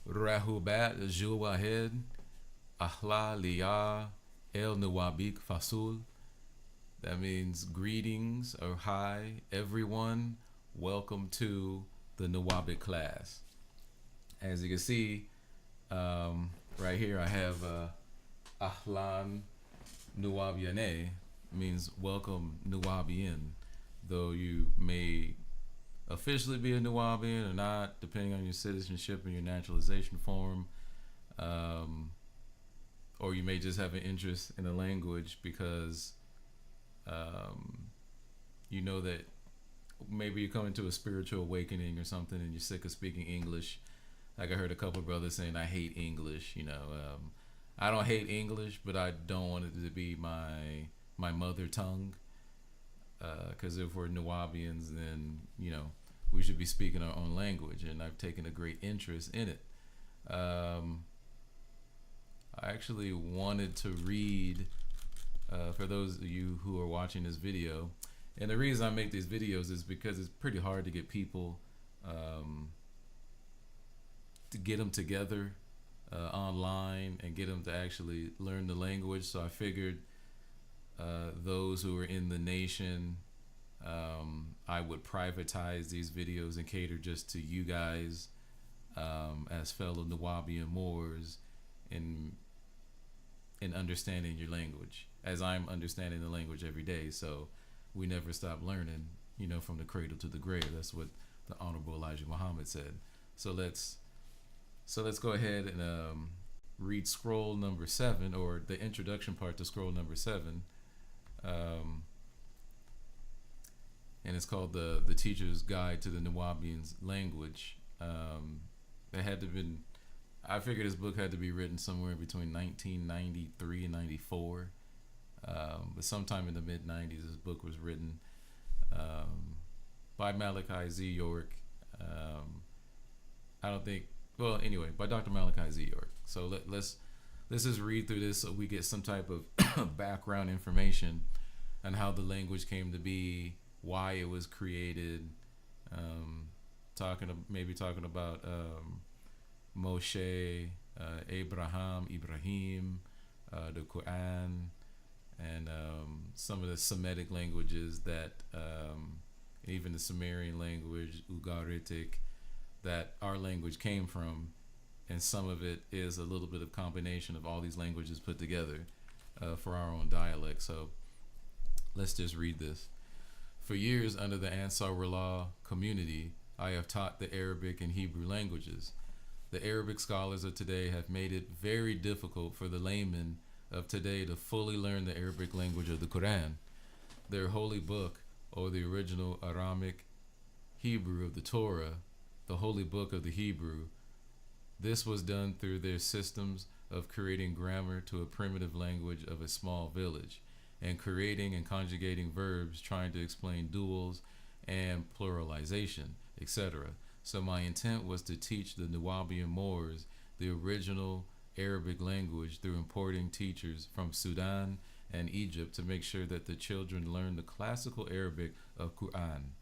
Rahubat Juwahed Ahla Liya El Nuwabik Fasul. That means greetings or hi, everyone. Welcome to the Nuwabik class. As you can see, right here, I have Ahlan Nuwabiane, means welcome Nuwabian. Though you may officially be a Nuwabian or not, depending on your citizenship and your naturalization form, um, or you may just have an interest in the language because um, you know that maybe you're coming to a spiritual awakening or something and you're sick of speaking English. Like I heard a couple of brothers saying, I hate English. I don't hate English, but I don't want it to be my mother tongue. Because if we're Nuwabians, then we should be speaking our own language, and I've taken a great interest in it. I actually wanted to read for those of you who are watching this video, and the reason I make these videos is because it's pretty hard to get people to get them together online and get them to actually learn the language. So I figured those who are in the nation, I would privatize these videos and cater just to you guys as fellow Nuwabian Moors in understanding your language, as I'm understanding the language every day. So we never stop learning, from the cradle to the grave. That's what the Honorable Elijah Muhammad said. So let's go ahead and read scroll number 7, or the introduction part to scroll number 7. And it's called the Teacher's Guide to the Nuwabians Language. It had to been, I figured this book had to be written somewhere between 1993 and 94. But sometime in the mid 90s, this book was written by Malachi Z. York. I don't think, well, anyway, by Dr. Malachi Z. York. So let's just read through this so we get some type of background information on how the language came to be, why it was created, maybe talking about Moshe, Ibrahim, the Quran, and some of the Semitic languages that, even the Sumerian language, Ugaric, that our language came from, and some of it is a little bit of combination of all these languages put together for our own dialect. So let's just read this. For years under the Ansarullah community, I have taught the Arabic and Hebrew languages. The Arabic scholars of today have made it very difficult for the laymen of today to fully learn the Arabic language of the Quran, their holy book, or the original Aramic Hebrew of the Torah, the holy book of the Hebrew. This was done through their systems of creating grammar to a primitive language of a small village, and creating and conjugating verbs trying to explain duals and pluralization, etc. So my intent was to teach the Nuwabian Moors the original Arabic language through importing teachers from Sudan and Egypt to make sure that the children learn the classical Arabic of Quran,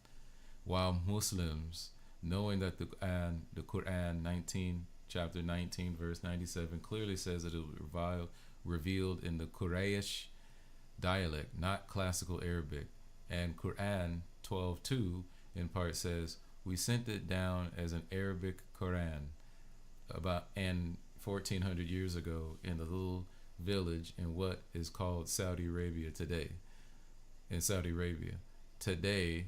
while Muslims, knowing that the Quran 19, chapter 19, verse 97, clearly says that it was revealed in the Quraysh dialect, not classical Arabic. And Quran 12:2 in part says, we sent it down as an Arabic Quran about 1400 years ago in a little village in what is called Saudi Arabia today. In Saudi Arabia today,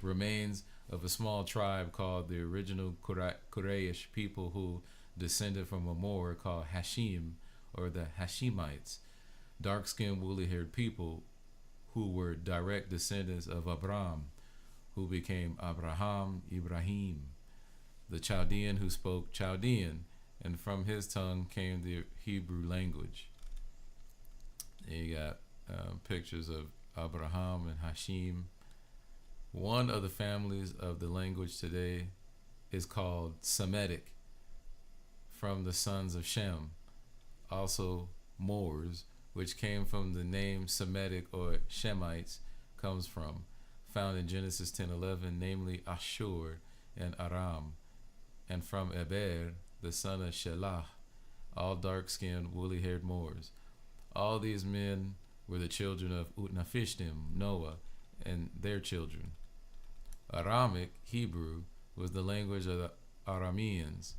remains of a small tribe called the original Quraysh people, who descended from a Moor called Hashim, or the Hashimites, dark-skinned, woolly-haired people who were direct descendants of Abraham, who became Ibrahim, the Chaldean who spoke Chaldean, and from his tongue came the Hebrew language. And you got pictures of Abraham and Hashim. One of the families of the language today is called Semitic, from the sons of Shem, also Moors, which came from the name Semitic or Shemites comes from, found in Genesis 10:11, namely Ashur and Aram. and from Eber, the son of Shelah, all dark-skinned, woolly-haired Moors. All these men were the children of Utnapishtim, Noah, and their children. Aramic, Hebrew, was the language of the Arameans,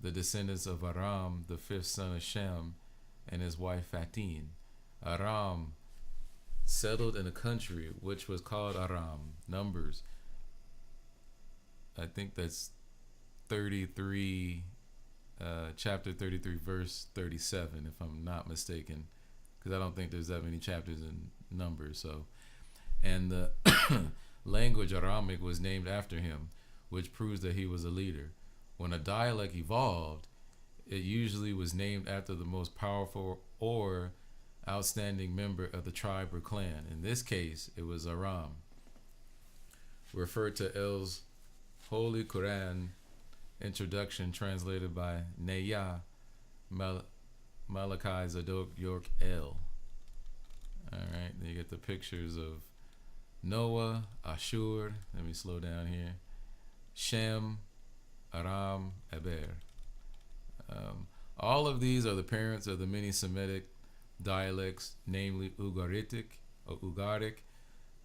the descendants of Aram, the fifth son of Shem, and his wife Fatin. Aram settled in a country which was called Aram. Numbers, I think that's 33, chapter 33, verse 37, if I'm not mistaken, because I don't think there's that many chapters in Numbers. So, and the language Aramic was named after him, which proves that he was a leader. When a dialect evolved, it usually was named after the most powerful or outstanding member of the tribe or clan. In this case, it was Aram. Referred to El's Holy Quran introduction, translated by Neya Malachi Zadok York El. All right, then you get the pictures of Noah, Ashur. Let me slow down here. Shem, Aram, Eber. All of these are the parents of the many Semitic dialects, namely Ugaric,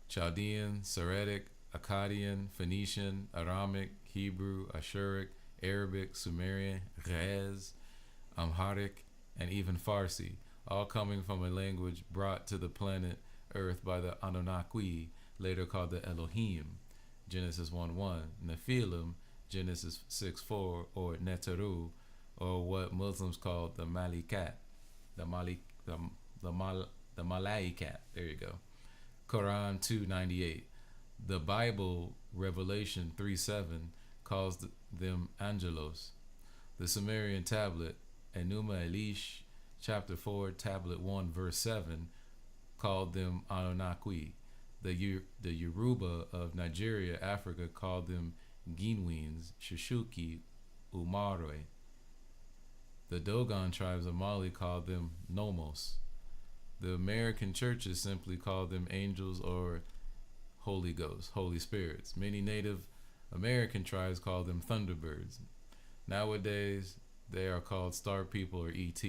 Chaldean, Syriac, Akkadian, Phoenician, Aramic, Hebrew, Ashuric, Arabic, Sumerian, Ghez, Amharic, and even Farsi, all coming from a language brought to the planet Earth by the Anunnaki, later called the Elohim, Genesis 1:1, Nephilim, Genesis 6:4, or Neteru, or what Muslims call the Malikat, the Malaikat. There you go. Quran 2:98. The Bible, Revelation 3:7, calls them angelos. The Sumerian tablet, Enuma Elish, chapter 4, tablet 1, verse 7, called them Anunnaki. The Yoruba of Nigeria, Africa, called them Ginwins, Shishuki, Umarwe. The Dogon tribes of Mali called them Nomos. The American churches simply called them angels or Holy Ghosts, Holy Spirits. Many Native American tribes call them Thunderbirds. Nowadays, they are called Star People or ET.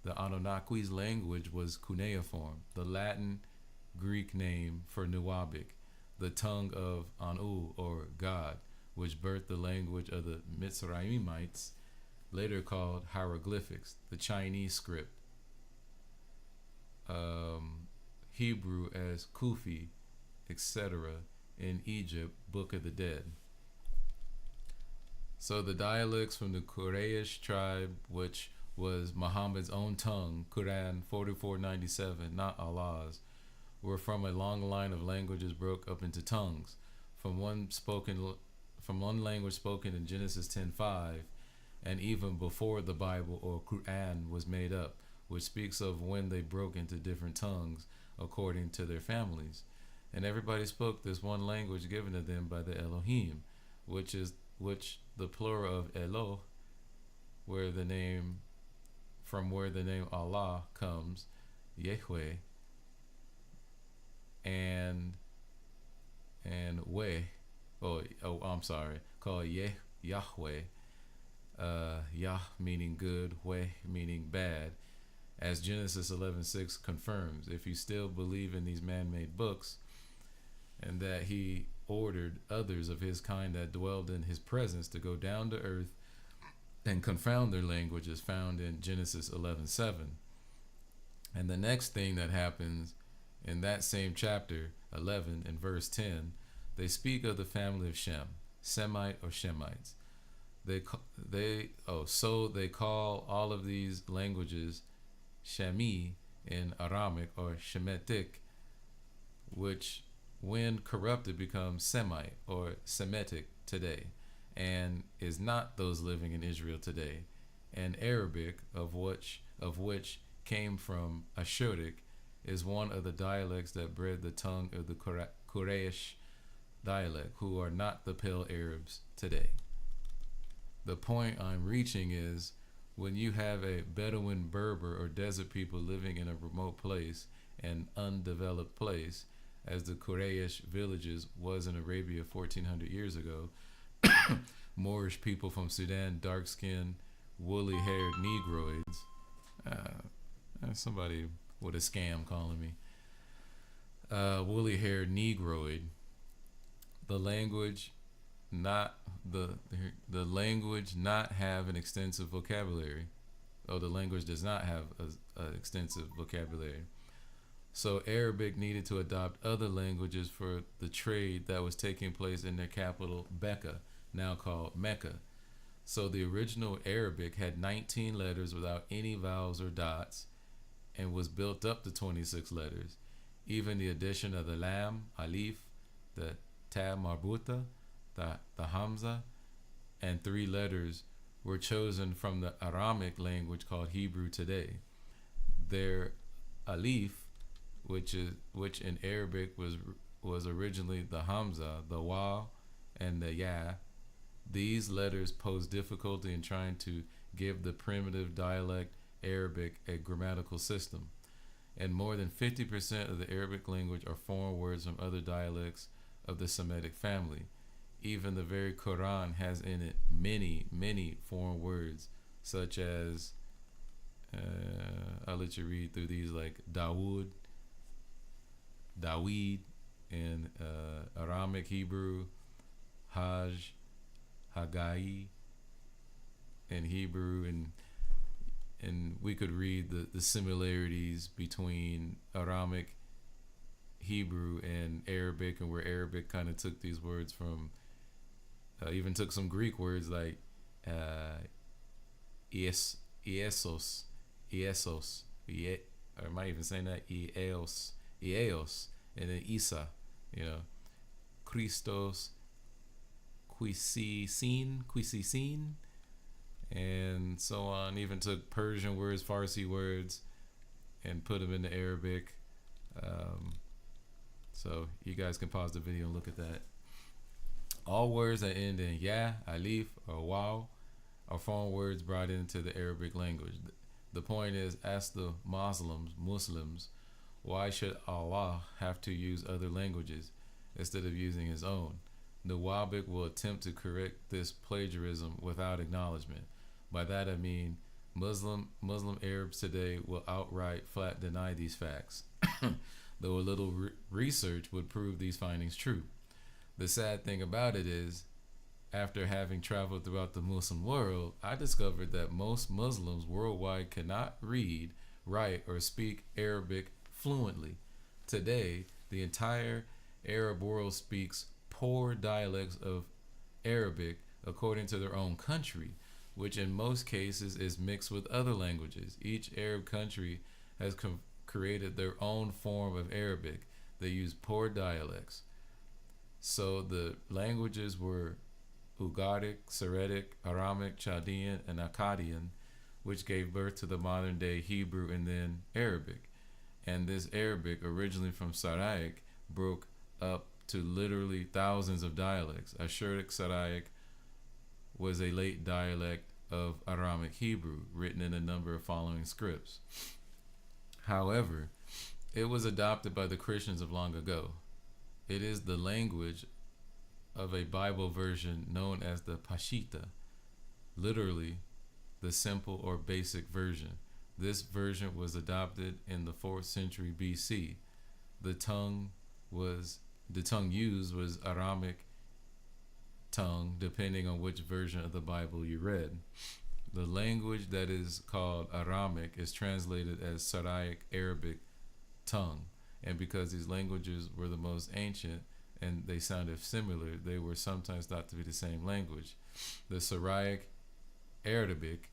The Anunnaki's language was cuneiform, the Latin Greek name for Nuwabik, the tongue of Anu or God, which birthed the language of the Mizraimites, later called hieroglyphics, the Chinese script, Hebrew as Kufi, etc. In Egypt, Book of the Dead. So the dialects from the Quraysh tribe, which was Muhammad's own tongue, Quran 4497, not Allah's, were from a long line of languages broke up into tongues, from one language spoken in Genesis 10:5, and even before the Bible or Quran was made up, which speaks of when they broke into different tongues according to their families. And everybody spoke this one language given to them by the Elohim, which the plural of Elo, where the name Allah comes, Yahweh, and called Yahweh, Yah meaning good, Weh meaning bad, as Genesis 11:6 confirms. If you still believe in these man-made books, and that he ordered others of his kind that dwelled in his presence to go down to earth and confound their language, is found in Genesis 11:7. And the next thing that happens in that same chapter 11 and verse 10, they speak of the family of Shem, Semite or Shemites. They call all of these languages Shemi in Aramic or Shemitic, which when corrupted becomes Semite or Semitic today, and is not those living in Israel today. And Arabic, of which came from Ashuric, is one of the dialects that bred the tongue of the Quraysh dialect, who are not the Pale Arabs today. The point I'm reaching is, when you have a Bedouin Berber or desert people living in a remote place, an undeveloped place, as the Quraysh villages was in Arabia 1400 years ago, Moorish people from Sudan, dark-skinned, woolly-haired Negroids. Somebody with a scam calling me. Woolly-haired Negroid. The language not the language not have an extensive vocabulary. Oh, the language does not have an extensive vocabulary. So Arabic needed to adopt other languages for the trade that was taking place in their capital, Becca, now called Mecca. So the original Arabic had 19 letters without any vowels or dots and was built up to 26 letters. Even the addition of the lam, alif, the ta marbuta, the hamza, and 3 letters were chosen from the Aramic language called Hebrew today. Their alif, which in Arabic was originally the hamza, the waw, and the ya. These letters pose difficulty in trying to give the primitive dialect Arabic a grammatical system. And more than 50% of the Arabic language are foreign words from other dialects of the Semitic family. Even the very Quran has in it many, many foreign words, such as, I'll let you read through these, like Dawood, Dawid, in Aramic Hebrew, Hajj, Haggai in Hebrew, and we could read the similarities between Aramic Hebrew and Arabic, and where Arabic kind of took these words from, even took some Greek words like Iesos, or am I even saying that? Eos, and then Isa, Christos, Quisisin, and so on. Even took Persian words, Farsi words, and put them into Arabic. So you guys can pause the video and look at that. All words that end in ya, alif, or waw are foreign words brought into the Arabic language. The point is, ask the Muslims, why should Allah have to use other languages instead of using his own? Nuwabik will attempt to correct this plagiarism without acknowledgement. By that I mean Muslim Arabs today will outright flat deny these facts, though a little research would prove these findings true. The sad thing about it is, after having traveled throughout the Muslim world, I discovered that most Muslims worldwide cannot read, write, or speak Arabic fluently. Today, the entire Arab world speaks poor dialects of Arabic according to their own country, which in most cases is mixed with other languages. Each Arab country has created their own form of Arabic. They use poor dialects. So the languages were Ugaric, Syriac, Aramic, Chaldean, and Akkadian, which gave birth to the modern day Hebrew and then Arabic. And this Arabic, originally from Syriac, broke up to literally thousands of dialects. Ashuric Syriac was a late dialect of Aramic Hebrew, written in a number of following scripts. However, it was adopted by the Christians of long ago. It is the language of a Bible version known as the Pashita, literally the simple or basic version. This version was adopted in the 4th century BC. The tongue used was Aramic tongue, depending on which version of the Bible you read. The language that is called Aramic is translated as Syriac Arabic tongue, and because these languages were the most ancient and they sounded similar, they were sometimes thought to be the same language. The Syriac Arabic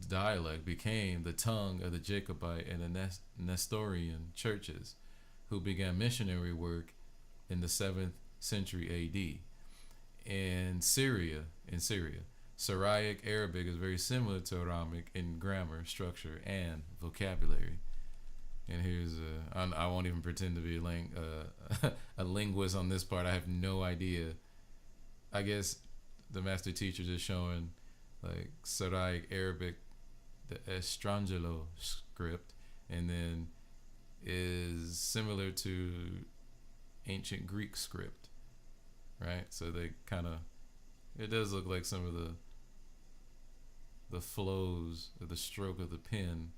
dialect became the tongue of the Jacobite and the Nestorian churches, who began missionary work in the 7th century AD. In Syria, Syriac Arabic is very similar to Aramic in grammar, structure, and vocabulary. And here's I won't even pretend to be a linguist on this part. I have no idea. I guess the master teacher is showing like Syriac Arabic, the Estrangelo script, and then is similar to ancient Greek script, right? So they kind of It does look like some of the flows of the stroke of the pen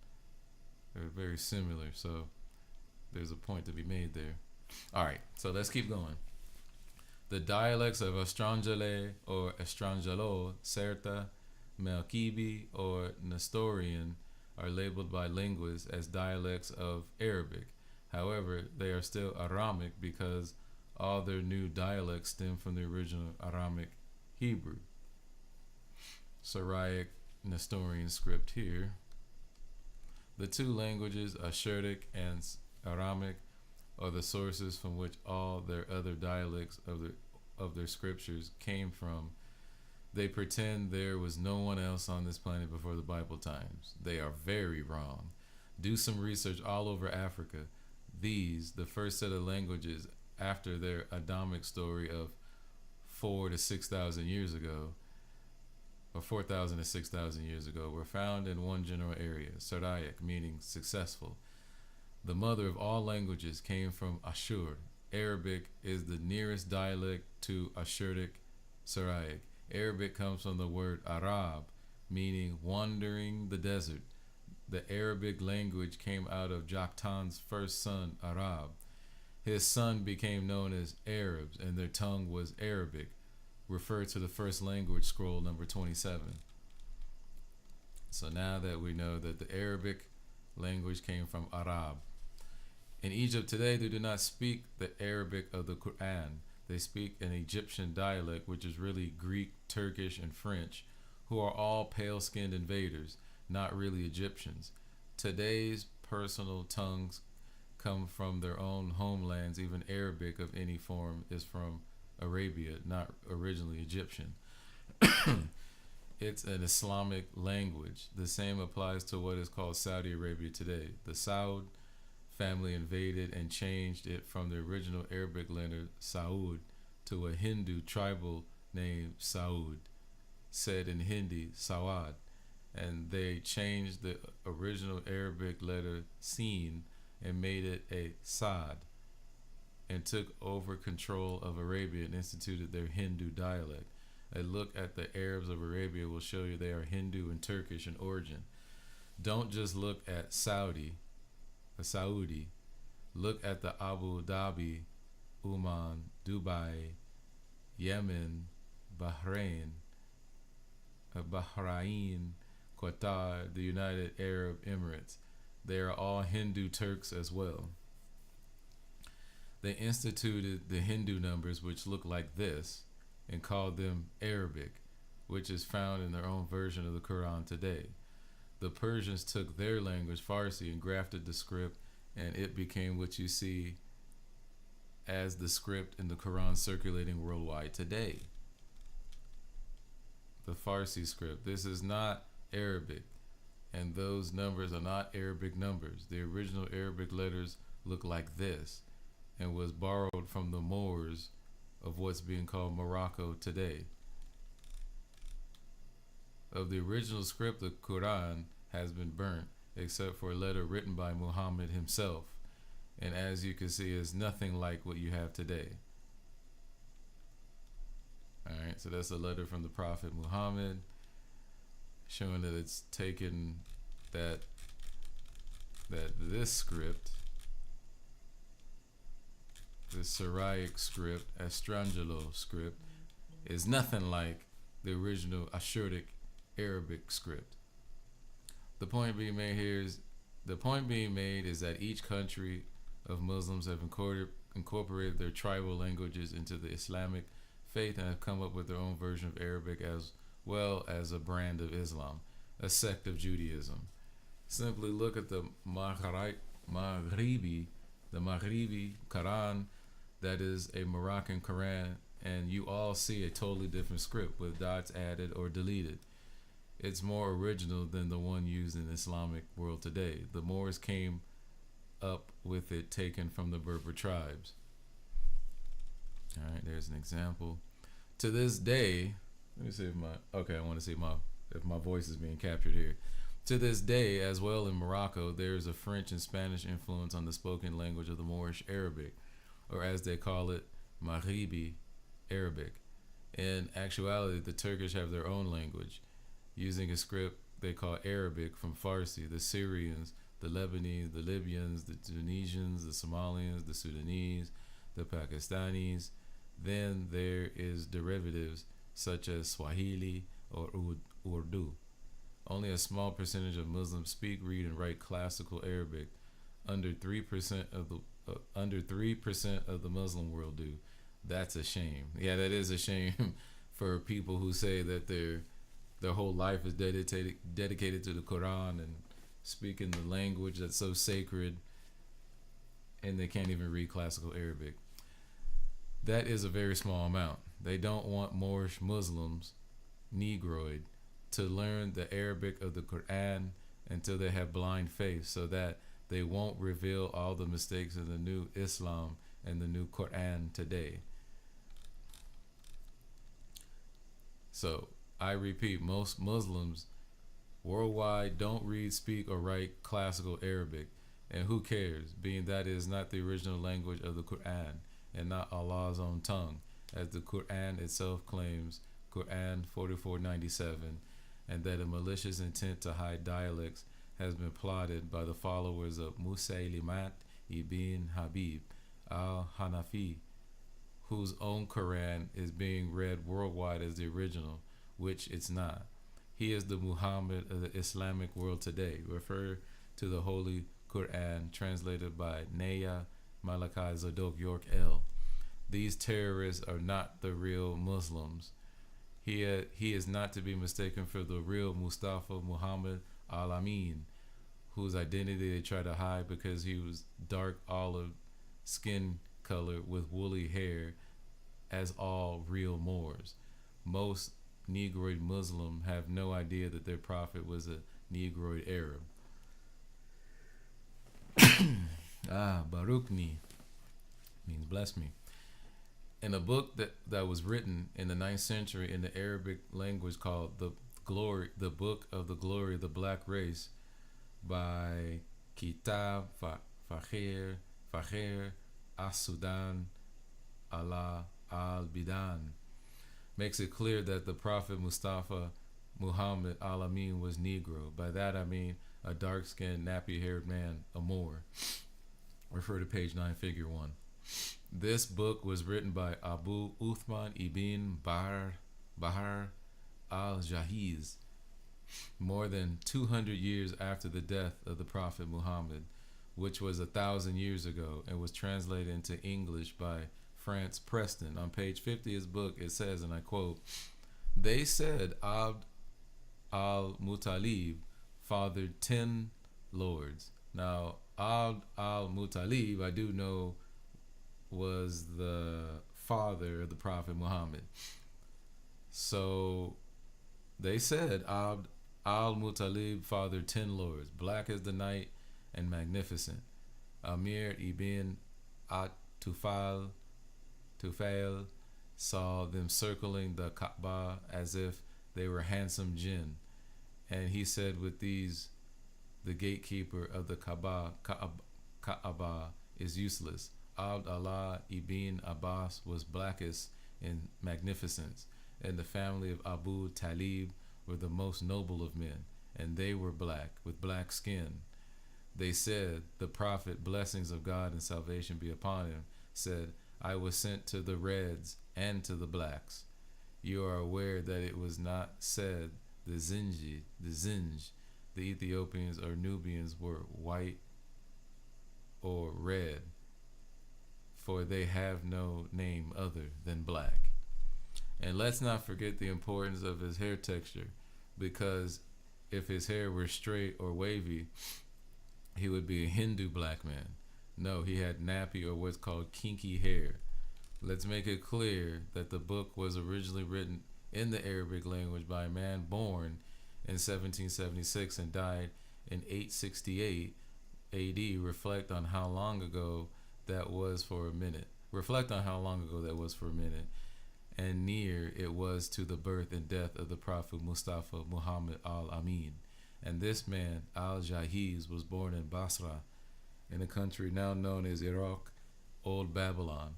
are very similar. So there's a point to be made there. All right, so let's keep going. The dialects of Estrangale or Estrangalo, Certa, Melkibi, or Nestorian are labeled by linguists as dialects of Arabic. However, they are still Aramic because all their new dialects stem from the original Aramic Hebrew. Syriac Nestorian script here. The two languages, Ashuric and Aramic, are the sources from which all their other dialects of their scriptures came from. They pretend there was no one else on this planet before the Bible times. They are very wrong. Do some research all over Africa. These, the first set of languages after their Adamic story of 4,000 to 6,000 years ago, or 4,000 to 6,000 years ago, were found in one general area, Syriac, meaning successful. The mother of all languages came from Ashur. Arabic is the nearest dialect to Ashuric Syriac. Arabic comes from the word Arab, meaning wandering the desert. The Arabic language came out of Joktan's first son, Arab. His son became known as Arabs, and their tongue was Arabic, referred to the first language scroll number 27. So now that we know that the Arabic language came from Arab. In Egypt today, they do not speak the Arabic of the Quran. They speak an Egyptian dialect, which is really Greek, Turkish, and French, who are all pale-skinned invaders, not really Egyptians. Today's personal tongues come from their own homelands. Even Arabic of any form is from Arabia, not originally Egyptian. It's an Islamic language. The same applies to what is called Saudi Arabia today. The Saud family invaded and changed it from the original Arabic letter Saud to a Hindu tribal name Saud, said in Hindi Sawad, and they changed the original Arabic letter Sin and made it a Saad, and took over control of Arabia and instituted their Hindu dialect. A look at the Arabs of Arabia will show you they are Hindu and Turkish in origin. Don't just look at Saudi. Look at the Abu Dhabi, Oman, Dubai, Yemen, Bahrain, Qatar, the United Arab Emirates. They are all Hindu Turks as well. They instituted the Hindu numbers, which look like this, and called them Arabic, which is found in their own version of the Quran today. The Persians took their language, Farsi, and grafted the script, and it became what you see as the script in the Quran circulating worldwide today. The Farsi script. This is not Arabic, and those numbers are not Arabic numbers. The original Arabic letters look like this, and was borrowed from the Moors of what's being called Morocco today. Of the original script, the Quran has been burnt, except for a letter written by Muhammad himself, and as you can see, is nothing like what you have today. Alright, so that's a letter from the Prophet Muhammad, showing that it's taken that this script, the Syriac script, Estrangalo script, is nothing like the original Ashuric Arabic script. The point being made is that each country of Muslims have incorporated their tribal languages into the Islamic faith and have come up with their own version of Arabic as well as a brand of Islam, a sect of Judaism. Simply look at the Maghribi Quran, that is a Moroccan Quran, and you all see a totally different script with dots added or deleted. It's more original than the one used in the Islamic world today. The Moors came up with it taken from the Berber tribes. All right, there's an example. To this day, let me see if I want to see if my voice is being captured here. To this day, as well in Morocco, there is a French and Spanish influence on the spoken language of the Moorish Arabic, or as they call it, Maghribi Arabic. In actuality, the Turkish have their own language, using a script they call Arabic from Farsi. The Syrians, the Lebanese, the Libyans, the Tunisians, the Somalians, the Sudanese, the Pakistanis. Then there is derivatives such as Swahili or Urdu. Only a small percentage of Muslims speak, read, and write classical Arabic. Under 3% of the Muslim world do. That's a shame. Yeah, that is a shame for people who say that their whole life is dedicated to the Quran and speaking the language that's so sacred, and they can't even read classical Arabic. That is a very small amount. They don't want more Muslims, Negroid, to learn the Arabic of the Quran until they have blind faith, so that they won't reveal all the mistakes of the new Islam and the new Quran today. So I repeat, most Muslims worldwide don't read, speak, or write classical Arabic. And who cares, being that it is not the original language of the Quran and not Allah's own tongue, as the Quran itself claims, Quran 4497, and that a malicious intent to hide dialects has been plotted by the followers of Musaylimat ibn Habib al-Hanafi, whose own Quran is being read worldwide as the original, which it's not. He is the Muhammad of the Islamic world today. Refer to the Holy Quran, translated by Naya Malachi Zadok York L. These terrorists are not the real Muslims. He is not to be mistaken for the real Mustafa Muhammad Al-Amin, whose identity they try to hide because he was dark olive skin color with woolly hair, as all real Moors. Most Negroid Muslim have no idea that their prophet was a Negroid Arab. Baruchni means bless me. In a book that was written in the 9th century in the Arabic language called the Book of the Glory of the Black Race by Kitab Fakhr As-Sudan Allah al-Bidan, makes it clear that the Prophet Mustafa Muhammad al-Amin was Negro. By that I mean a dark-skinned, nappy-haired man, a Moor. Refer to page 9, figure 1. This book was written by Abu Uthman ibn Bahar al-Jahiz more than 200 years after the death of the Prophet Muhammad, which was 1,000 years ago, and was translated into English by France Preston. On page 50 of his book, it says, and I quote, "They said Abd al-Muttalib fathered 10 lords." Now, Abd al-Muttalib, I do know, was the father of the Prophet Muhammad. So they said Abd al-Muttalib fathered 10 lords, black as the night and magnificent. Amir ibn at-Tufail saw them circling the Kaaba as if they were handsome jinn, and he said with these, the gatekeeper of the Kaaba is useless. Abd Allah ibn Abbas was blackest in magnificence, and the family of Abu Talib were the most noble of men, and they were black, with black skin. They said, the Prophet, blessings of God and salvation be upon him, said, I was sent to the reds and to the blacks. You are aware that it was not said the Zinj, the Ethiopians or Nubians were white or red, for they have no name other than black. And let's not forget the importance of his hair texture, because if his hair were straight or wavy, he would be a Hindu black man. No, he had nappy or what's called kinky hair. Let's make it clear that the book was originally written in the Arabic language by a man born in 1776 and died in 868 AD. Reflect on how long ago that was for a minute. And near it was to the birth and death of the Prophet Mustafa Muhammad al-Amin. And this man, al-Jahiz, was born in Basra, in a country now known as Iraq, Old Babylon.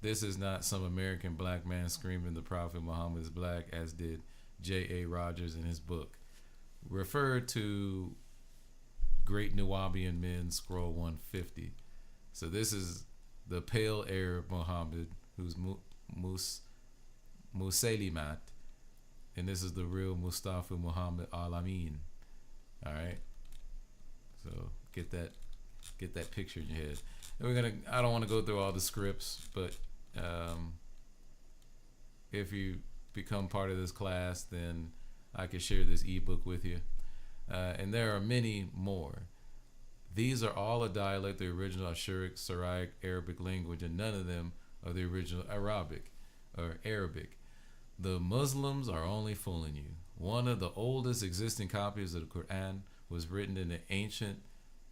This is not some American black man screaming the Prophet Muhammad is black, as did J.A. Rogers in his book. Refer to Great Nuwabian Men, Scroll 150. So this is the pale Arab Muhammad, who's Musaylimat, and this is the real Mustafa Muhammad Al-Amin. All right. So get that picture in your head. And I don't want to go through all the scripts, but if you become part of this class, then I can share this ebook with you. And there are many more. These are all a dialect of the original Ashuric, Syriac, Arabic language, and none of them are the original Arabic or Arabic. The Muslims are only fooling you. One of the oldest existing copies of the Quran was written in the ancient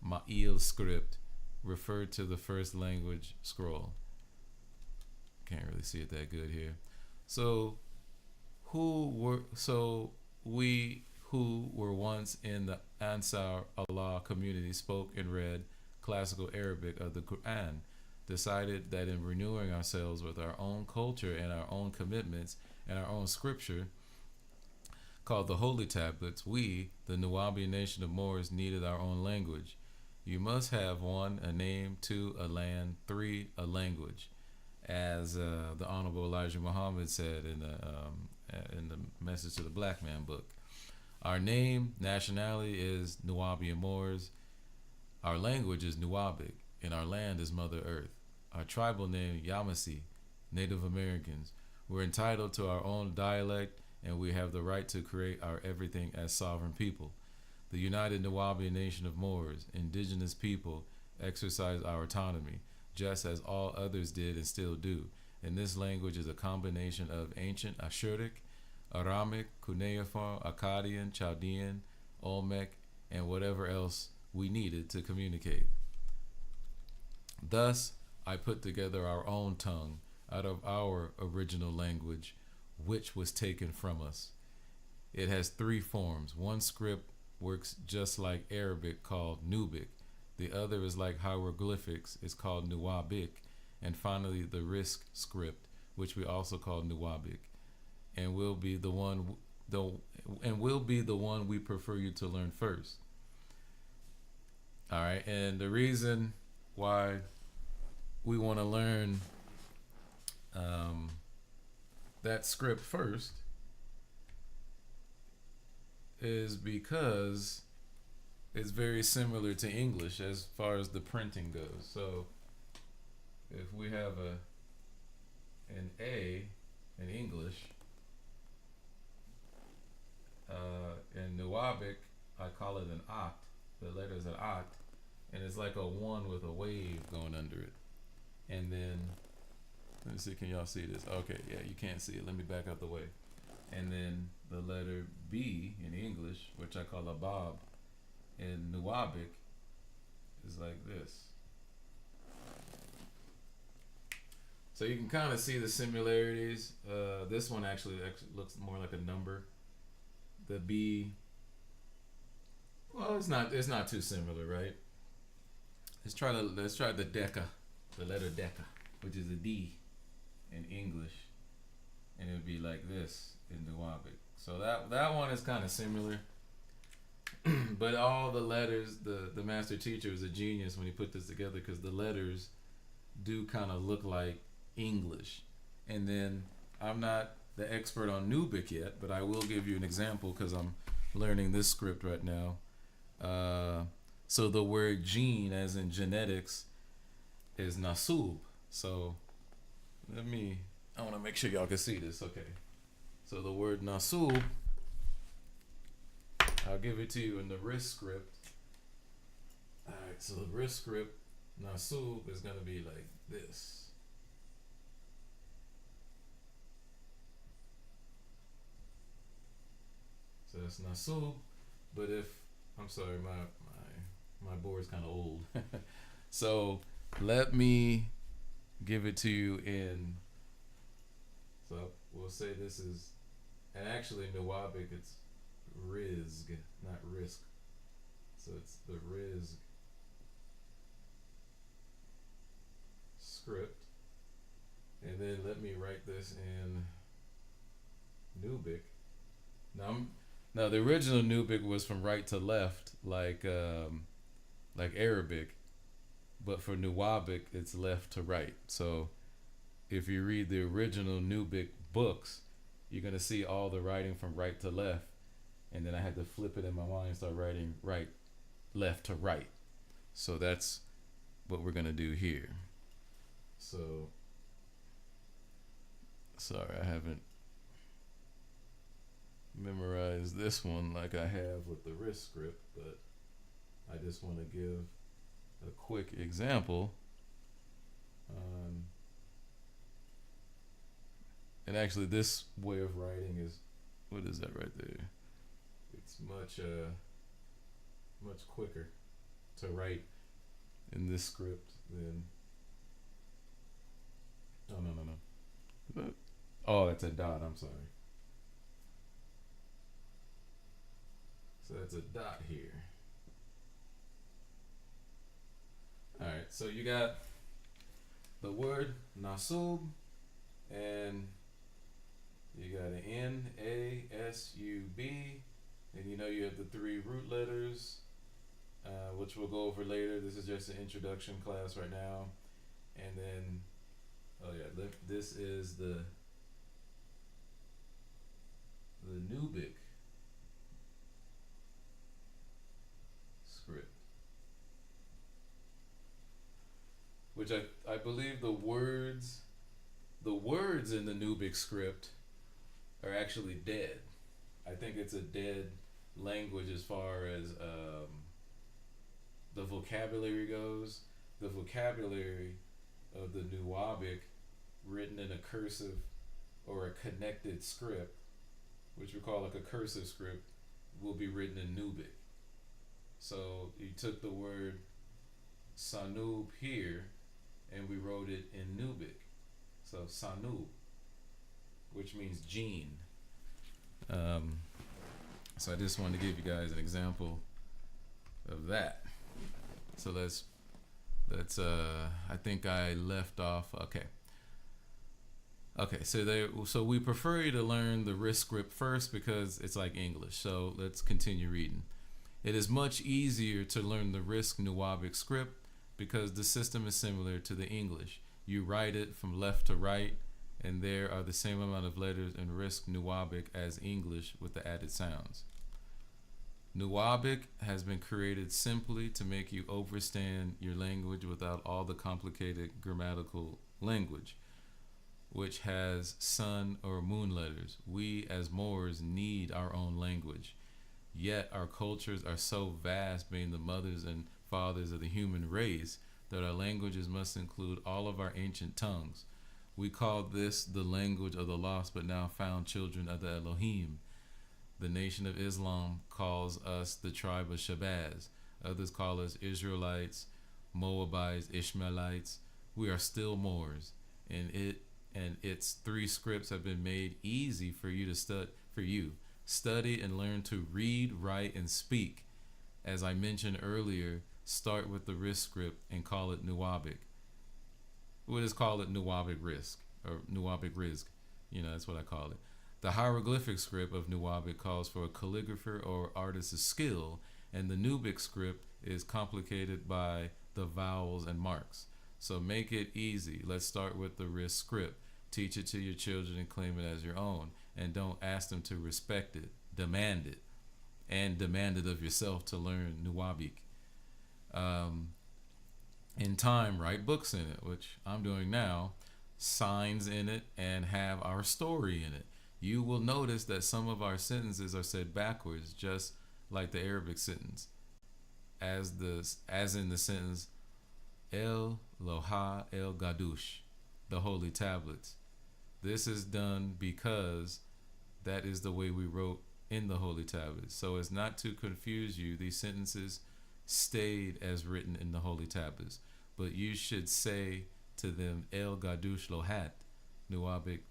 Ma'il script, referred to the first language scroll. Can't really see it that good here. So we who were once in the Ansar Allah community spoke and read classical Arabic of the Quran, decided that in renewing ourselves with our own culture and our own commitments and our own scripture, called the Holy Tablets, we, the Nuwabik nation of Moors, needed our own language. You must have 1, a name, 2, a land, 3, a language, as the Honorable Elijah Muhammad said in the Message to the Black Man book. Our name, nationality is Nuwabian Moors. Our language is Nuwabik, and our land is Mother Earth. Our tribal name, Yamasee, Native Americans. We're entitled to our own dialect, and we have the right to create our everything as sovereign people. The United Nuwabian Nation of Moors, indigenous people, exercise our autonomy, just as all others did and still do. And this language is a combination of ancient Ashuric, Aramic, cuneiform, Akkadian, Chaldean, Olmec, and whatever else we needed to communicate. Thus, I put together our own tongue out of our original language, which was taken from us. It has 3 forms. One script works just like Arabic, called Nubic. The other is like hieroglyphics, is called Nuwabik. And finally, the Risk script, which we also call Nuwabik, and will be the one we prefer you to learn first. All right, and the reason why we want to learn that script first is because it's very similar to English as far as the printing goes. So if we have an A in English, in Nuwabik, I call it an oct. The letter is an oct, and it's like a 1 with a wave going under it. And then, let me see, can y'all see this? Okay, yeah, you can't see it. Let me back out the way. And then the letter B in English, which I call a bob, in Nuwabik, is like this. So you can kind of see the similarities. This one actually looks more like a number. The B, well, it's not too similar, right? Let's try the deca, the letter deca, which is a D in English, and it would be like this in Nuwabik. So that one is kind of similar, but all the letters, the master teacher is a genius when he put this together, because the letters do kind of look like English. And then I'm not the expert on Nubic yet, but I will give you an example because I'm learning this script right now. So the word gene, as in genetics, is nasub. So I want to make sure y'all can see this. Okay. So the word nasub, I'll give it to you in the risk script. All right. So the risk script, nasub, is going to be like this. So that's nasub, but I'm sorry, my board's kind of old. So let me give it to you in, so we'll say this is, and actually in Nuwabik it's rizg, not risk. So it's the rizg script. And then let me write this in Nubic. Now, now the original Nubic was from right to left, like Arabic, but for Nuwabik it's left to right. So if you read the original Nubic books, you're gonna see all the writing from right to left, and then I had to flip it in my mind and start writing right, left to right. So that's what we're gonna do here. So sorry, I haven't memorized this one like I have with the wrist script, but I just want to give a quick example on. And actually, this way of writing is, what is that right there? It's much quicker to write in this script than. Oh no. Oh, that's a dot. I'm sorry. So that's a dot here. All right. So you got the word nasub, and you got an N-A-S-U-B, and you know you have the three root letters, which we'll go over later. This is just an introduction class right now. And then, oh yeah, this is the Nubic script, which I believe the words in the Nubic script are actually dead. I think it's a dead language as far as the vocabulary goes. The vocabulary of the Nuwabik, written in a cursive or a connected script, which we call like a cursive script, will be written in Nubic. So you took the word Sanub here and we wrote it in Nubic. So Sanub, which means gene. So I just wanted to give you guys an example of that. So let's I think I left off. Okay, so we prefer you to learn the risk script first because it's like English. So let's continue reading. It is much easier to learn the risk Nuwabik script because the system is similar to the English. You write it from left to right, and there are the same amount of letters in risk Nuwabik as English with the added sounds. Nuwabik has been created simply to make you understand your language without all the complicated grammatical language, which has sun or moon letters. We as Moors need our own language. Yet our cultures are so vast, being the mothers and fathers of the human race, that our languages must include all of our ancient tongues. We call this the language of the lost but now found children of the Elohim. The Nation of Islam calls us the tribe of Shabazz. Others call us Israelites, Moabites, Ishmaelites. We are still Moors, and its three scripts have been made easy for you to study and learn to read, write, and speak. As I mentioned earlier, start with the risk script and call it Nuwabik. We'll just call it Nuwabik risk or Nuwabik rizq. That's what I call it. The hieroglyphic script of Nuwabik calls for a calligrapher or artist's skill, and the Nubic script is complicated by the vowels and marks. So make it easy. Let's start with the risk script. Teach it to your children and claim it as your own, and don't ask them to respect it. Demand it, and demand it of yourself to learn Nuwabik. In time, write books in it, which I'm doing now, signs in it, and have our story in it. You will notice that some of our sentences are said backwards, just like the Arabic sentence, as in the sentence El Loha El Gadush, the holy tablets. This is done because that is the way we wrote in the holy tablets. So as not to confuse you, these sentences stayed as written in the holy tablets, but you should say to them El Gadush Lohat, Nuwabik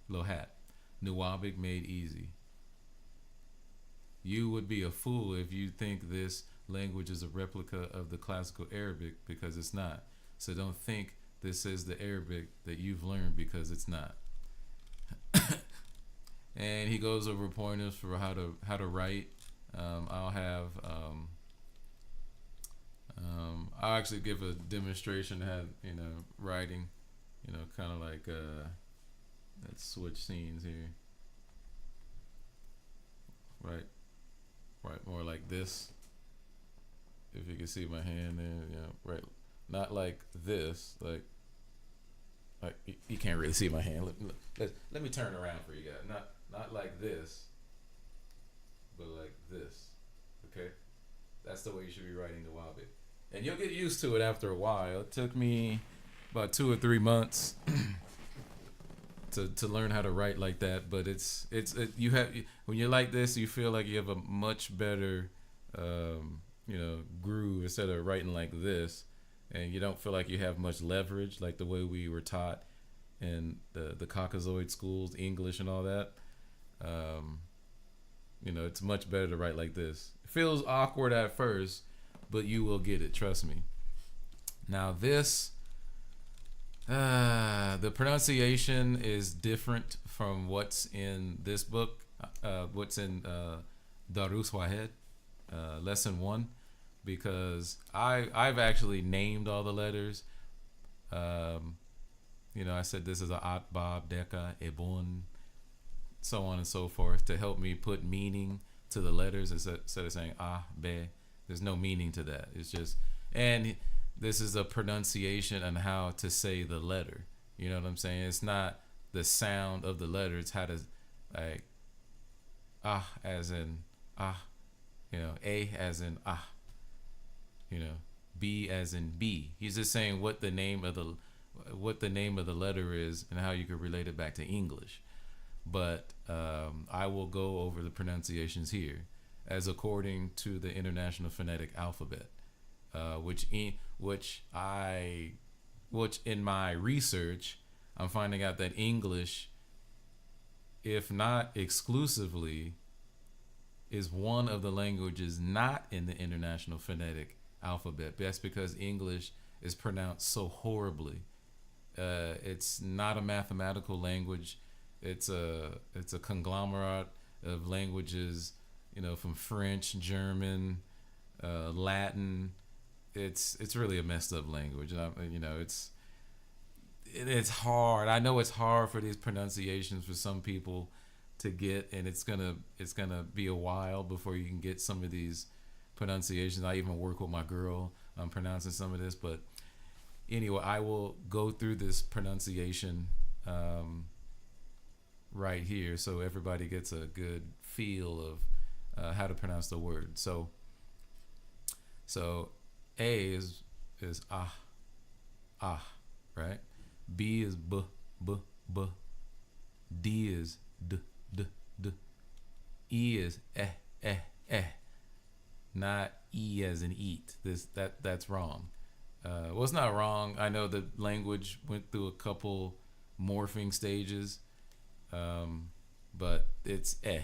Lohat, Nuwabik made easy. You would be a fool if you think this language is a replica of the classical Arabic, because it's not. So don't think this is the Arabic that you've learned because it's not. And he goes over pointers for how to write. I'll have I'll actually give a demonstration of how, writing, kind of like let's switch scenes here. Right, more like this. If you can see my hand there, right, not like this, like you can't really see my hand. Let me turn around for you guys. Not like this, but like this. Okay, that's the way you should be writing Nuwabik, and you'll get used to it after a while. It took me about 2 or 3 months to learn how to write like that. But you have, when you're like this, you feel like you have a much better groove instead of writing like this, and you don't feel like you have much leverage like the way we were taught in the Caucasoid schools, English and all that. It's much better to write like this. It feels awkward at first, but you will get it, trust me. Now this, the pronunciation is different from what's in this book, what's in Darus Wahed, lesson 1, because I've actually named all the letters. I said this is a At, Bab, Deka, Ebon, so on and so forth, to help me put meaning to the letters instead of saying ah, be. There's no meaning to that. It's just, and this is a pronunciation on how to say the letter. You know what I'm saying? It's not the sound of the letter. It's how to, like, ah as in ah, a as in ah, b as in b. He's just saying what the name of the letter is and how you could relate it back to English. But I will go over the pronunciations here as according to the International Phonetic Alphabet, which in my research I'm finding out that English, if not exclusively, is one of the languages not in the International Phonetic Alphabet. That's because English is pronounced so horribly. It's not a mathematical language. It's a conglomerate of languages, from French, German, Latin. It's really a messed up language. It's hard. I know it's hard for these pronunciations for some people to get, and it's gonna be a while before you can get some of these pronunciations. I even work with my girl on pronouncing some of this, but anyway, I will go through this pronunciation right here so everybody gets a good feel of how to pronounce the word. So A is ah, right? B is b. D is d. E is eh. Not E as in eat. That's wrong. Well, it's not wrong. I know the language went through a couple morphing stages, but it's eh.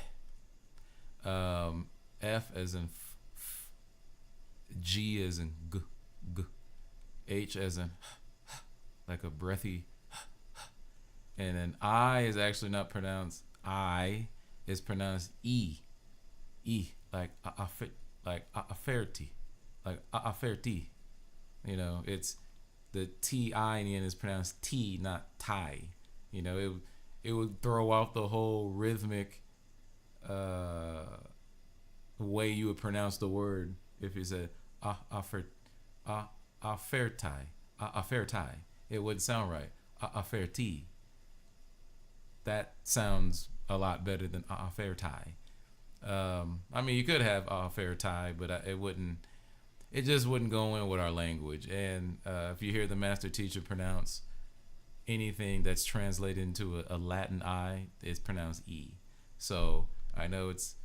F as in f. G as in g. H as in like a breathy, and then I is actually not pronounced I. It's pronounced E, like aferti, like aferti. It's the T-I in the end is pronounced T, not tie. It would throw out the whole rhythmic way you would pronounce the word if you said aferti. It wouldn't sound right. Aferti. That sounds a lot better than aferti. You could have aferti, but it wouldn't. It just wouldn't go in with our language. And if you hear the master teacher pronounce anything that's translated into a Latin I, it's pronounced E. So I know it's,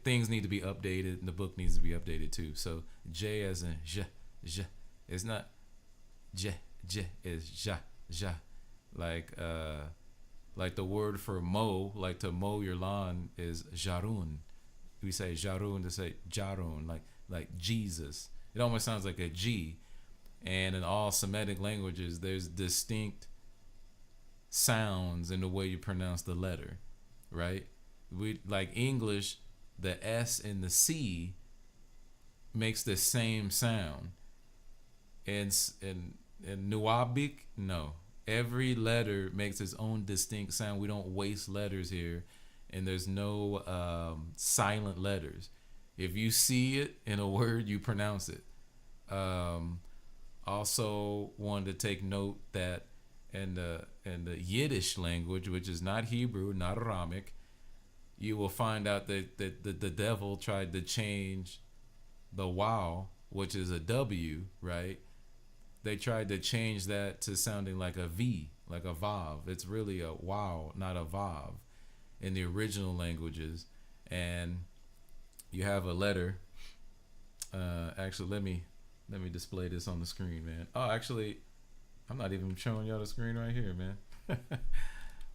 things need to be updated, and the book needs to be updated too. So J as in j. It's not j is ja. Like the word for mow, like to mow your lawn, is jarun. We say jarun to say jarun, like Jesus. It almost sounds like a G, And in all Semitic languages, there's distinct sounds in the way you pronounce the letter, right? We like English, the S and the C makes the same sound. And Nuwabik, no. Every letter makes its own distinct sound. We don't waste letters here, and there's no silent letters. If you see it in a word, you pronounce it. Um, Also wanted to take note that in the Yiddish language, which is not Hebrew, not Aramic, you will find out that the devil tried to change the wow, which is a W, right? They tried to change that to sounding like a V, like a vav. It's really a wow, not a vav in the original languages. And you have a letter. Actually, let me display this on the screen, man. Oh, actually, I'm not even showing y'all the screen right here, man.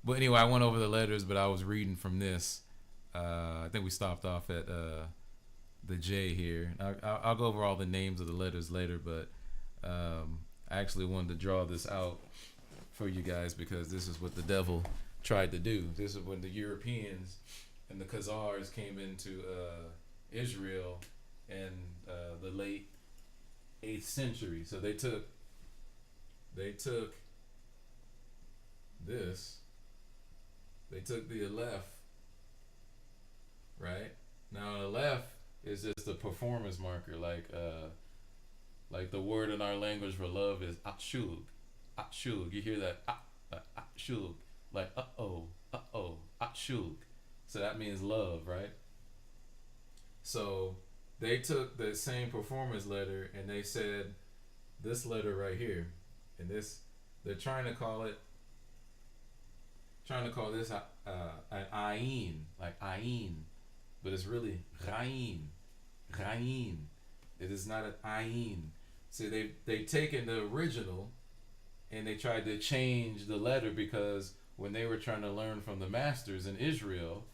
But anyway, I went over the letters, but I was reading from this. I think we stopped off at the J here. I'll go over all the names of the letters later, but I actually wanted to draw this out for you guys because this is what the devil tried to do. This is when the Europeans and the Khazars came into Israel in the late 8th century. So they took this. They took the Aleph, right? Now an Aleph is just a performance marker, like the word in our language for love is Ashug. Ashug. You hear that? Ashug. Like Ashug. So that means love, right? So they took the same performance letter and they said this letter right here, and this they're trying to call this an ayin, like ayin, but it's really rayin, rayin. It is not an ayin. See, they've taken the original and they tried to change the letter because when they were trying to learn from the masters in Israel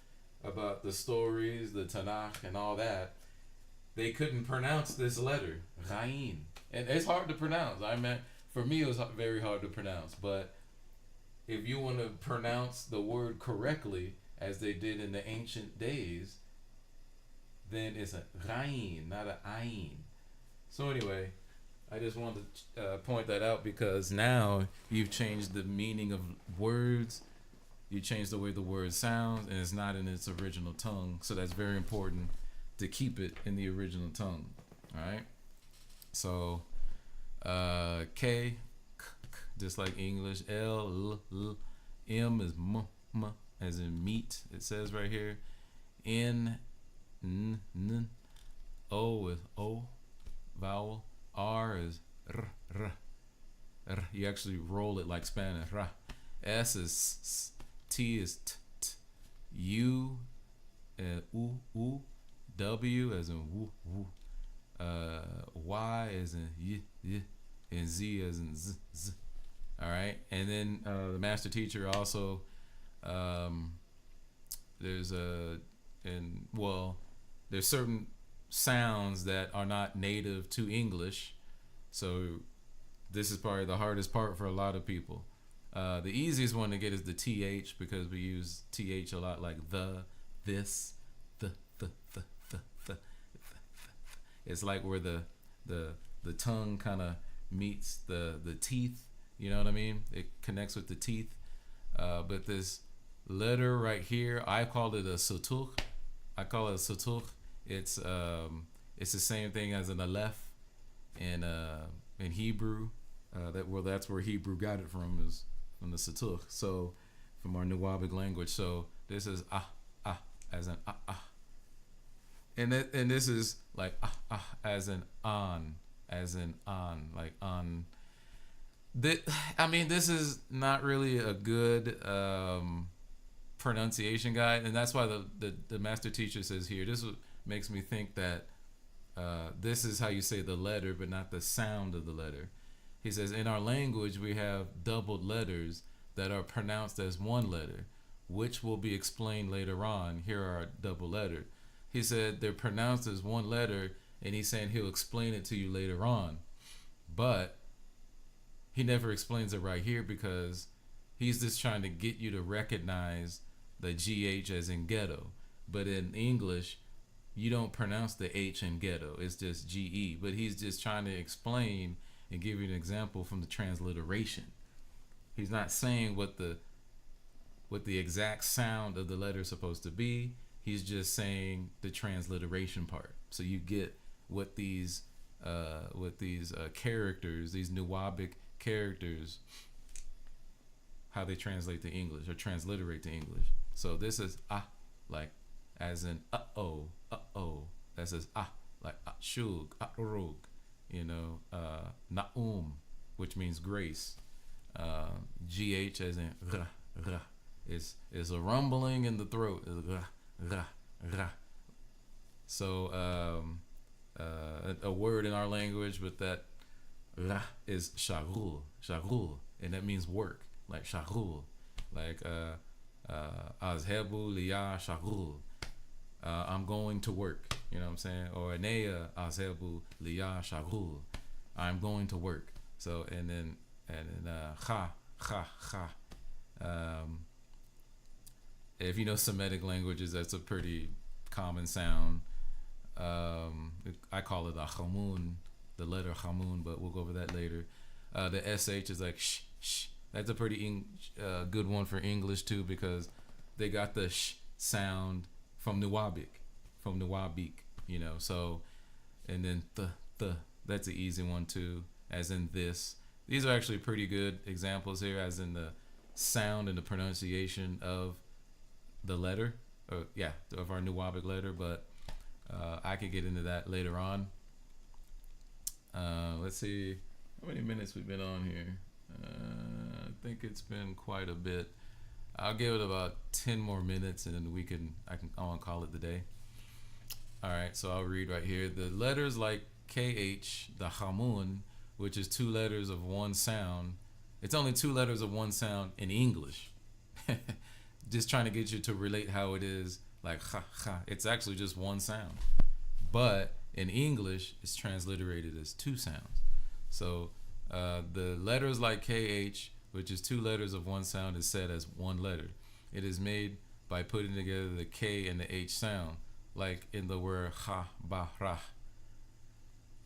about the stories, the Tanakh, and all that, they couldn't pronounce this letter, rayin, and it's hard to pronounce. I mean, for me, it was very hard to pronounce. But if you want to pronounce the word correctly, as they did in the ancient days, then it's a rayin, not a ayin. So anyway, I just wanted to point that out because now you've changed the meaning of words. You changed the way the word sounds, and it's not in its original tongue. So that's very important to keep it in the original tongue. All right. So K, k, just like English. L, l, M is m, as in meat. It says right here. N, n. O is O, vowel. R is r, r, r. You actually roll it like Spanish. Ra. S is s. T is t, t. U, u. W as in woo, woo. Y as in y, y. And Z as in z, z. All right. And then the master teacher also, there's there's certain sounds that are not native to English. So this is probably the hardest part for a lot of people. The easiest one to get is the TH because we use TH a lot, like the, this, the. It's like where the tongue kind of meets the teeth. You know what I mean? It connects with the teeth. But this letter right here, I call it a sutuch. It's the same thing as an aleph in Hebrew. That's where Hebrew got it from, is from the sutuch. So from our Nuwabik language. So this is as an and this is like as in on, like on. This is not really a good pronunciation guide, and that's why the master teacher says here. This makes me think that this is how you say the letter, but not the sound of the letter. He says in our language we have doubled letters that are pronounced as one letter, which will be explained later on. Here are double letters. He said they're pronounced as one letter, and he's saying he'll explain it to you later on. But he never explains it right here because he's just trying to get you to recognize the GH as in ghetto. But in English, you don't pronounce the H in ghetto. It's just GE. But he's just trying to explain and give you an example from the transliteration. He's not saying what the exact sound of the letter is supposed to be. He's just saying the transliteration part. So you get what these characters, these Nuwabik characters, how they translate to English or transliterate to English. So this is like as in uh-oh. That says like shug, rug, na'um, which means grace. GH as in is a rumbling in the throat. So a word in our language with that is shagul, and that means work, like shagul, like azhebu liya shagul. I'm going to work, you know what I'm saying? Or aneya azhebu liya shagul. I'm going to work. So and then ha. If you know Semitic languages, that's a pretty common sound. I call it a chamun, the letter chamun, but we'll go over that later. The sh is like sh. That's a pretty good one for English too, because they got the sh sound from Nuwabik, So, and then the that's an easy one too, as in this. These are actually pretty good examples here, as in the sound and the pronunciation of the letter, of our Nuwabik letter, but I could get into that later on. Let's see how many minutes we've been on here. I think it's been quite a bit. I'll give it about 10 more minutes, and then I want to call it the day. All right, so I'll read right here. The letters like KH, the Hamun, which is two letters of one sound. It's only two letters of one sound in English. Just trying to get you to relate how it is, like ha. It's actually just one sound. But in English, it's transliterated as two sounds. So the letters like KH, which is two letters of one sound, is said as one letter. It is made by putting together the K and the H sound, like in the word ha, ba, ra.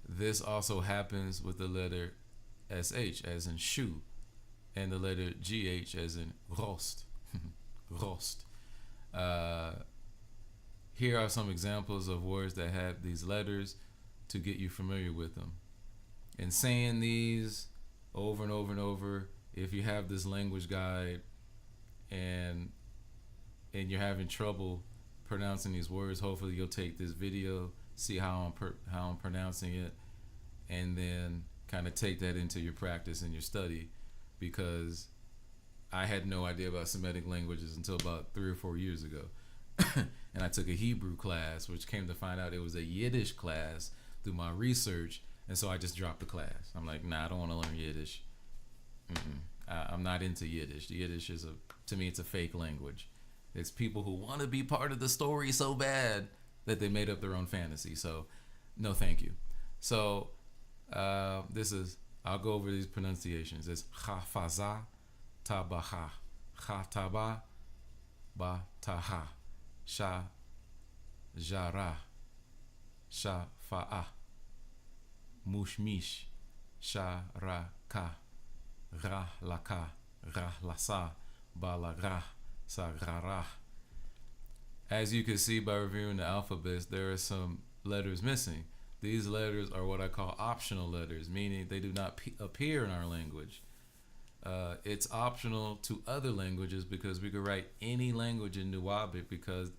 This also happens with the letter SH, as in shoe, and the letter GH, as in rost. Rost. Here are some examples of words that have these letters to get you familiar with them. And saying these over and over and over, if you have this language guide and you're having trouble pronouncing these words, hopefully you'll take this video, see how I'm pronouncing it, and then kind of take that into your practice and your study, because I had no idea about Semitic languages until about 3 or 4 years ago. And I took a Hebrew class, which came to find out it was a Yiddish class through my research, and so I just dropped the class. I'm like, nah, I don't want to learn Yiddish. I'm not into Yiddish. Yiddish is to me, it's a fake language. It's people who want to be part of the story so bad that they made up their own fantasy. So, no, thank you. So, I'll go over these pronunciations. It's chafaza, tabaha, chataba, ba taha, sha jara, sha fa'a, mushmish, sha ra ka, ra laka, ra lasa, ba la ra, sa ra ra. As you can see by reviewing the alphabets, there are some letters missing. These letters are what I call optional letters, meaning they do not appear in our language. It's optional to other languages because we could write any language in Nuwabik because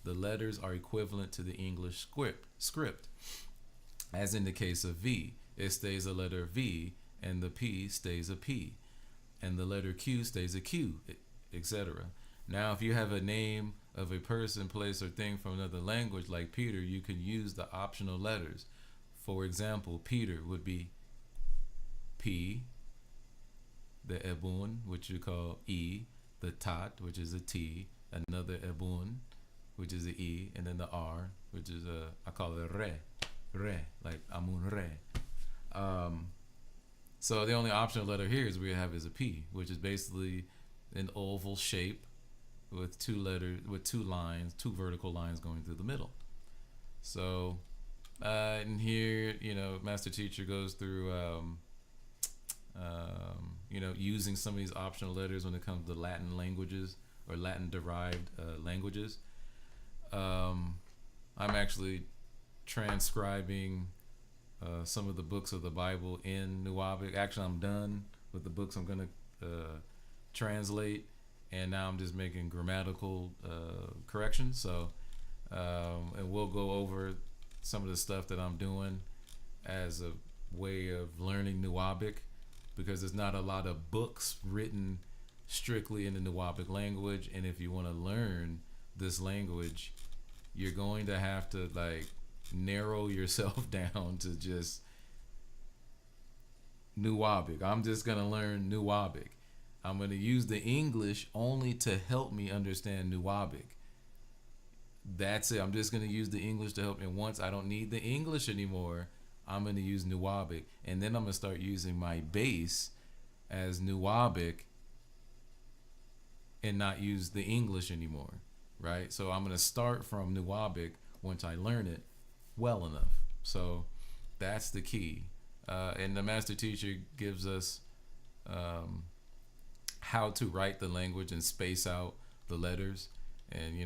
the letters are equivalent to the English script. As in the case of V, it stays a letter V, and the P stays a P, and the letter Q stays a Q, etc. Now, if you have a name of a person, place, or thing from another language like Peter, you can use the optional letters. For example, Peter would be P, the Ebun, which you call E, the Tat, which is a T, another Ebun, which is a E, and then the R, which is I call it Re, like Amun Re. So the only optional letter here is we have is a P, which is basically an oval shape with two lines, two vertical lines going through the middle. So, and here, master teacher goes through, using some of these optional letters when it comes to Latin languages or Latin derived languages. I'm actually transcribing some of the books of the Bible in Nuwabik. Actually, I'm done with the books I'm going to translate, and now I'm just making grammatical corrections. So, and we'll go over some of the stuff that I'm doing as a way of learning Nuwabik, because there's not a lot of books written strictly in the Nuwabik language, and if you want to learn this language, you're going to have to narrow yourself down to just Nuwabik. I'm just gonna learn Nuwabik. I'm gonna use the English only to help me understand Nuwabik. That's it. I'm just gonna use the English to help me. Once I don't need the English anymore, I'm gonna use Nuwabik, and then I'm gonna start using my base as Nuwabik and not use the English anymore, right? So I'm gonna start from Nuwabik once I learn it well enough. So that's the key. And the master teacher gives us how to write the language and space out the letters. And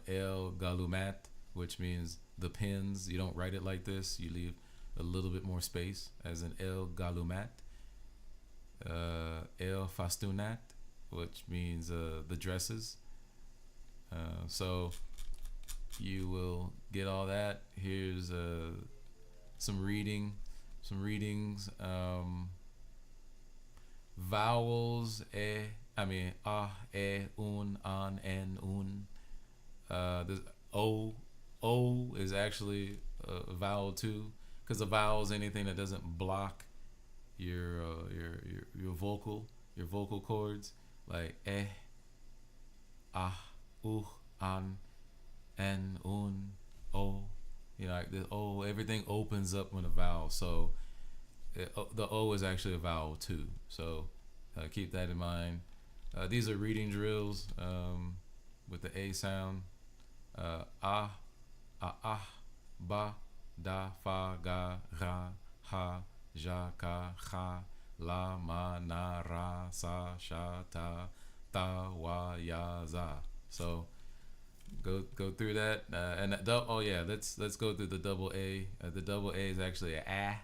El Galumat, which means the pins. You don't write it like this. You leave a little bit more space, as in El Galumat. El Fastunat, which means the dresses. So you will get all that. Here's some readings. Vowels, un, an, en, un. This o is actually a vowel too, because a vowel is anything that doesn't block your vocal cords, like an, en, un, o. The o, everything opens up when a vowel. So the O is actually a vowel too. So keep that in mind. These are reading drills with the A sound. Ba, da, fa, ga, ra, ha, ja, ka, ha, la, ma, na, ra, sa, sha, ta, wa, ya, za. So go through that. Let's go through the double A. The double A is actually a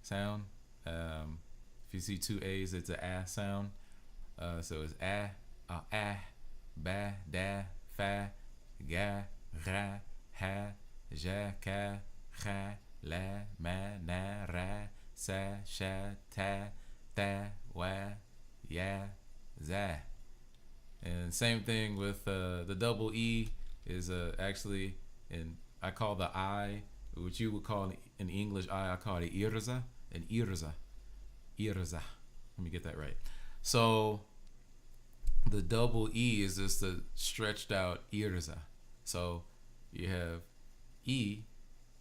sound. If you see two A's, it's a sound. So it's ba, da, fa, ga, ra, ha, ja, ka, ha, la, ma, na, ra, sa, sha, ta, wa, ya, za. And same thing with the double E is actually, and I call the I, which you would call in English I call it irza, and irza. Let me get that right. So the double E is just the stretched out irza. So you have E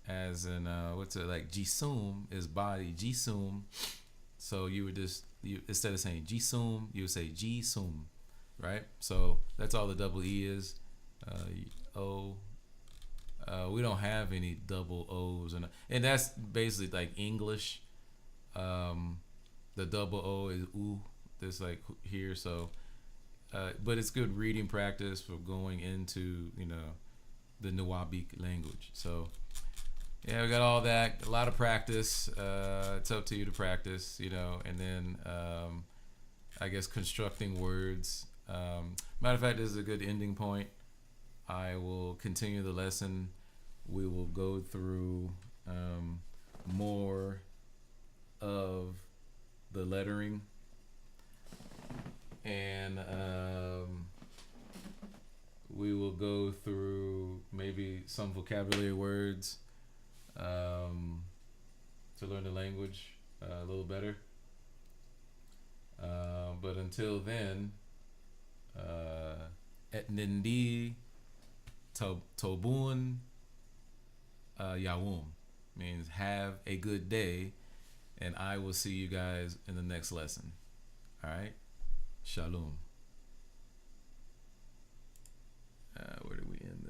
as in jisum is body, jisum. So you would instead of saying jisum, you would say jisum, right? So that's all the double E is. O. We don't have any double O's, and that's basically like English. The double O is oo. This like here, so. But it's good reading practice for going into the Nuwabik language. So yeah, we got all that. A lot of practice. It's up to you to practice, and then I guess constructing words. Matter of fact, this is a good ending point. I will continue the lesson. We will go through more of the lettering, and we will go through maybe some vocabulary words to learn the language a little better. But until then, etnindi tobun yawum means have a good day. and I will see you guys in the next lesson. All right. Shalom. Where do we end this?